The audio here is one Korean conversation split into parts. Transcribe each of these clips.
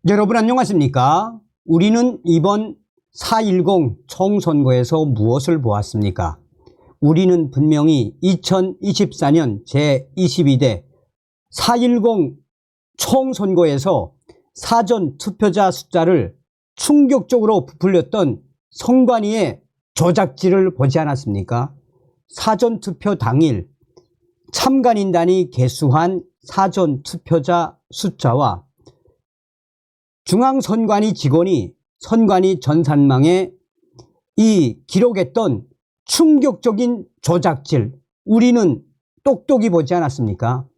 여러분 안녕하십니까? 우리는 이번 4.10 총선거에서 무엇을 보았습니까? 우리는 분명히 2024년 제22대 4.10 총선거에서 사전투표자 숫자를 충격적으로 부풀렸던 선관위의 조작질을 보지 않았습니까? 사전투표 당일 참관인단이 개수한 사전투표자 숫자와 중앙선관위 직원이 선관위 전산망에 기록했던 충격적인 조작질, 우리는 똑똑히 보지 않았습니까?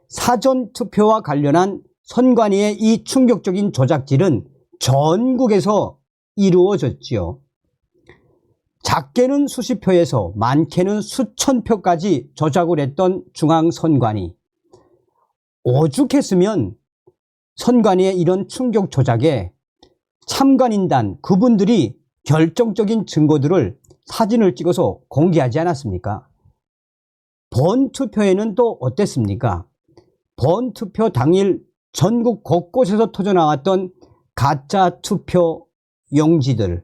사전투표와 관련한 선관위의 이 충격적인 조작질은 전국에서 이루어졌지요. 작게는 수십 표에서 많게는 수천 표까지 조작을 했던 중앙선관위. 오죽했으면 선관위의 이런 충격 조작에 참관인단 그분들이 결정적인 증거들을 사진을 찍어서 공개하지 않았습니까? 본투표에는 또 어땠습니까? 본투표 당일 전국 곳곳에서 터져나왔던 가짜 투표 용지들,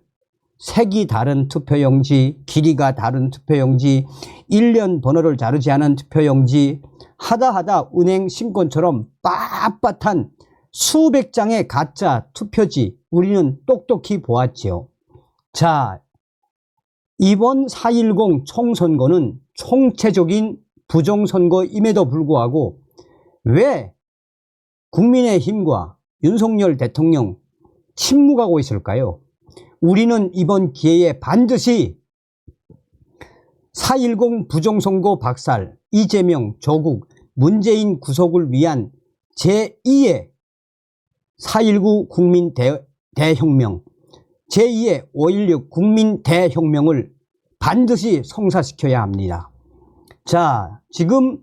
색이 다른 투표용지, 길이가 다른 투표용지, 일련 번호를 자르지 않은 투표용지, 하다 은행 신권처럼 빳빳한 수백 장의 가짜 투표지, 우리는 똑똑히 보았지요. 자, 이번 4.10 총선거는 총체적인 부정선거임에도 불구하고 왜 국민의힘과 윤석열 대통령 침묵하고 있을까요? 우리는 이번 기회에 반드시 4.10 부정선거 박살, 이재명, 조국, 문재인 구속을 위한 제2의 4.19 국민 대혁명, 제2의 5.16 국민 대혁명을 반드시 성사시켜야 합니다. 자, 지금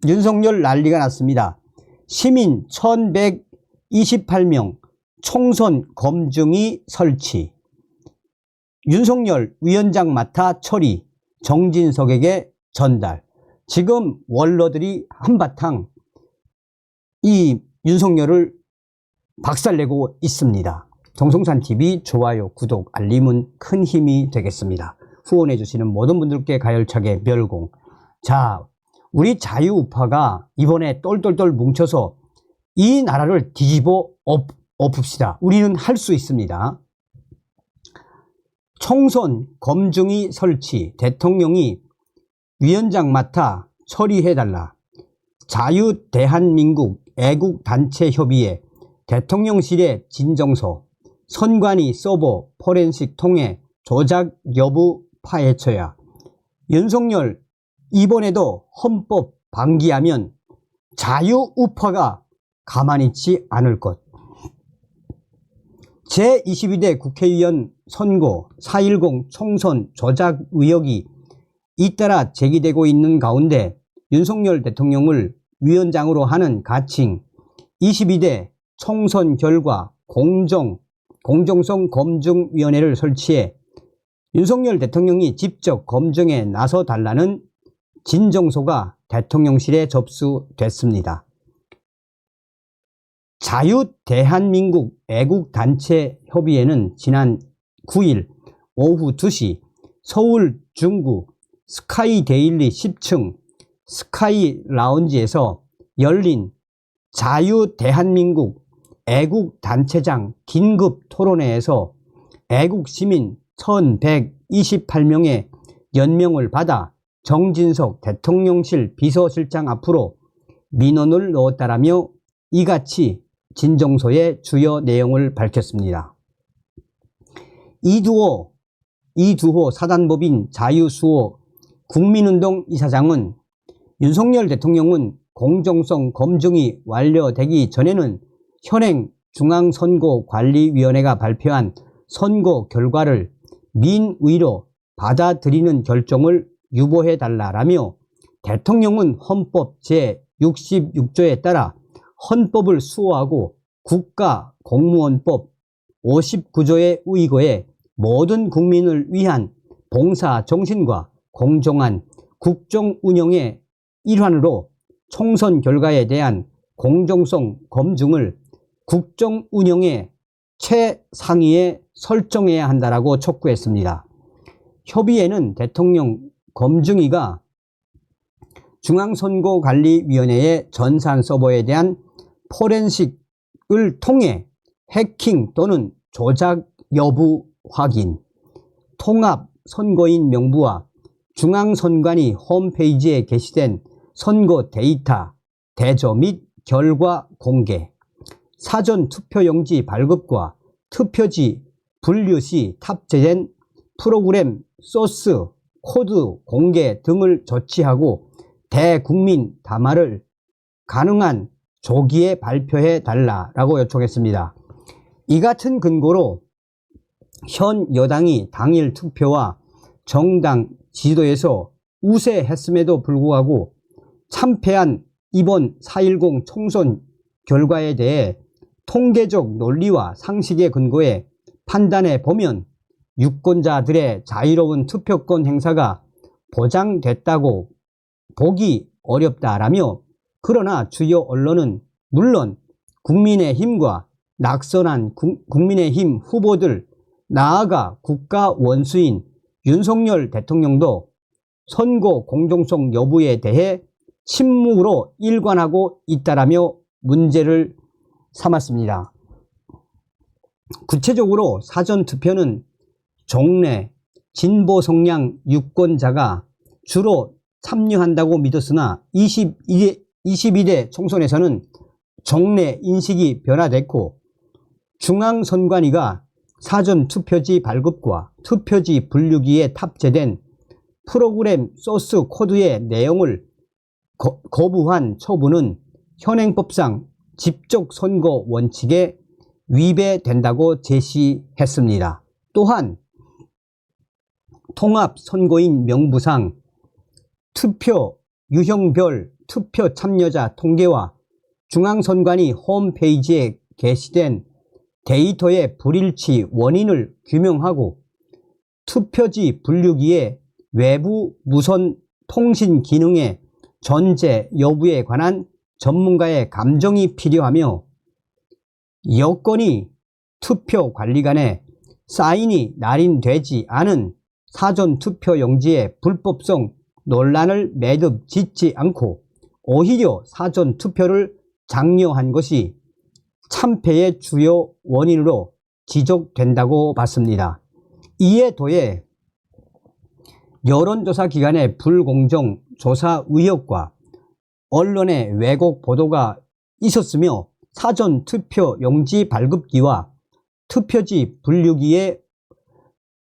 윤석열 난리가 났습니다. 시민 1128명 총선 검증위 설치, 윤석열 위원장 맡아 처리, 정진석에게 전달. 지금 원로들이 한바탕 이 윤석열을 박살내고 있습니다. 정성산TV 좋아요, 구독, 알림은 큰 힘이 되겠습니다. 후원해 주시는 모든 분들께 가열차게 멸공. 자, 우리 자유우파가 이번에 똘똘똘 뭉쳐서 이 나라를 뒤집어 엎읍시다. 우리는 할 수 있습니다. 총선 검증위 설치, 대통령이 위원장 맡아 처리해달라. 자유대한민국 애국단체협의회 대통령실의 진정서, 선관위 서버 포렌식 통해 조작 여부 파헤쳐야. 윤석열 이번에도 헌법 방기하면 자유우파가 가만히 있지 않을 것. 제22대 국회의원 선거 4.10 총선 조작 의혹이 잇따라 제기되고 있는 가운데 윤석열 대통령을 위원장으로 하는 가칭 22대 총선 결과 공정성 검증위원회를 설치해 윤석열 대통령이 직접 검증에 나서달라는 진정서가 대통령실에 접수됐습니다. 자유대한민국 애국단체협의회는 지난 9일 오후 2시 서울 중구 스카이데일리 10층 스카이 라운지에서 열린 자유대한민국 애국단체장 긴급 토론회에서 애국시민 1128명의 연명을 받아 정진석 대통령실 비서실장 앞으로 민원을 넣었다라며 이같이 진정서의 주요 내용을 밝혔습니다. 이두호 사단법인 자유수호 국민운동 이사장은 윤석열 대통령은 공정성 검증이 완료되기 전에는 현행 중앙선거관리위원회가 발표한 선거 결과를 민의로 받아들이는 결정을 유보해달라라며 대통령은 헌법 제66조에 따라 헌법을 수호하고 국가공무원법 59조에 의거해 모든 국민을 위한 봉사 정신과 공정한 국정 운영의 일환으로 총선 결과에 대한 공정성 검증을 국정 운영의 최상위에 설정해야 한다라고 촉구했습니다. 협의회는 대통령 검증위가 중앙선거관리위원회의 전산 서버에 대한 포렌식을 통해 해킹 또는 조작 여부 확인, 통합선거인 명부와 중앙선관위 홈페이지에 게시된 선거 데이터 대조 및 결과 공개, 사전투표용지 발급과 투표지 분류 시 탑재된 프로그램 소스 코드 공개 등을 조치하고 대국민 담화를 가능한 조기에 발표해 달라라고 요청했습니다. 이 같은 근거로 현 여당이 당일 투표와 정당 지도에서 우세했음에도 불구하고 참패한 이번 4.10 총선 결과에 대해 통계적 논리와 상식에 근거해 판단해 보면 유권자들의 자유로운 투표권 행사가 보장됐다고 보기 어렵다라며, 그러나 주요 언론은 물론 국민의힘과 낙선한 국민의힘 후보들, 나아가 국가 원수인 윤석열 대통령도 선거 공정성 여부에 대해 침묵으로 일관하고 있다라며 문제를 삼았습니다. 구체적으로 사전투표는 종래 진보 성향 유권자가 주로 참여한다고 믿었으나 22대 총선에서는 종래 인식이 변화됐고, 중앙선관위가 사전투표지 발급과 투표지 분류기에 탑재된 프로그램 소스 코드의 내용을 거부한 처분은 현행법상 직접선거 원칙에 위배된다고 제시했습니다. 또한 통합선거인 명부상 투표 유형별 투표 참여자 통계와 중앙선관위 홈페이지에 게시된 데이터의 불일치 원인을 규명하고 투표지 분류기의 외부 무선 통신 기능의 존재 여부에 관한 전문가의 감정이 필요하며, 여건이 투표관리관에 사인이 날인되지 않은 사전투표용지의 불법성 논란을 매듭 짓지 않고 오히려 사전투표를 장려한 것이 참패의 주요 원인으로 지적된다고 봤습니다. 이에 더해 여론조사 기관의 불공정 조사 의혹과 언론의 왜곡 보도가 있었으며, 사전투표용지 발급기와 투표지 분류기의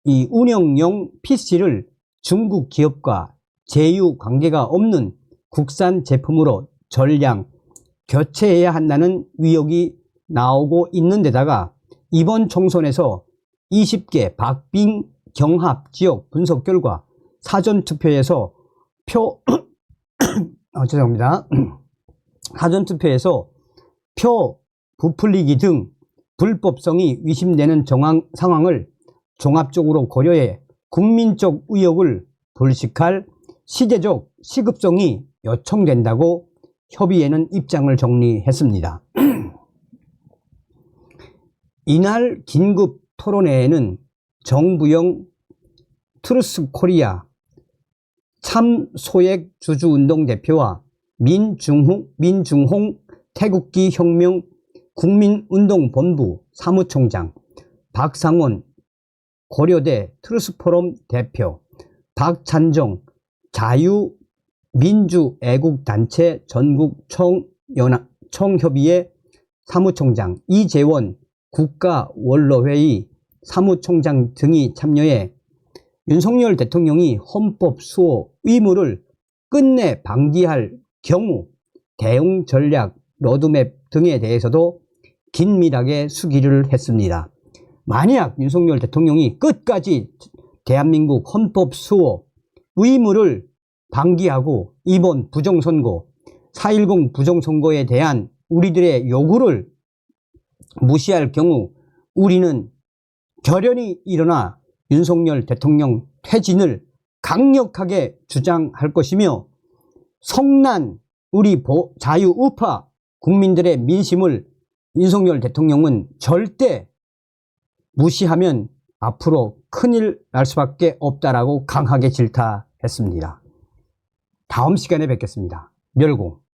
이 운영용 PC를 중국 기업과 제휴 관계가 없는 국산 제품으로 전량 교체해야 한다는 의혹이 나오고 있는 데다가 이번 총선에서 20개 박빙 경합 지역 분석 결과 사전투표에서 사전투표에서 표 부풀리기 등 불법성이 의심되는 상황을 종합적으로 고려해 국민적 의혹을 불식할 시대적 시급성이 요청된다고 협의회는 입장을 정리했습니다. 이날 긴급 토론회에는 정부영 트루스코리아 참소액 주주운동 대표와 민중홍 태극기 혁명 국민운동본부 사무총장, 박상원 고려대 트루스포럼 대표, 박찬정 자유민주애국단체 전국총협의회 사무총장, 이재원 국가원로회의 사무총장 등이 참여해 윤석열 대통령이 헌법 수호 의무를 끝내 방기할 경우 대응 전략 로드맵 등에 대해서도 긴밀하게 수기를 했습니다. 만약 윤석열 대통령이 끝까지 대한민국 헌법 수호 의무를 방기하고 이번 부정선거 4.10 부정선거에 대한 우리들의 요구를 무시할 경우 우리는 결연히 일어나 윤석열 대통령 퇴진을 강력하게 주장할 것이며, 성난 우리 자유우파 국민들의 민심을 윤석열 대통령은 절대 무시하면 앞으로 큰일 날 수밖에 없다라고 강하게 질타했습니다. 다음 시간에 뵙겠습니다. 멸공.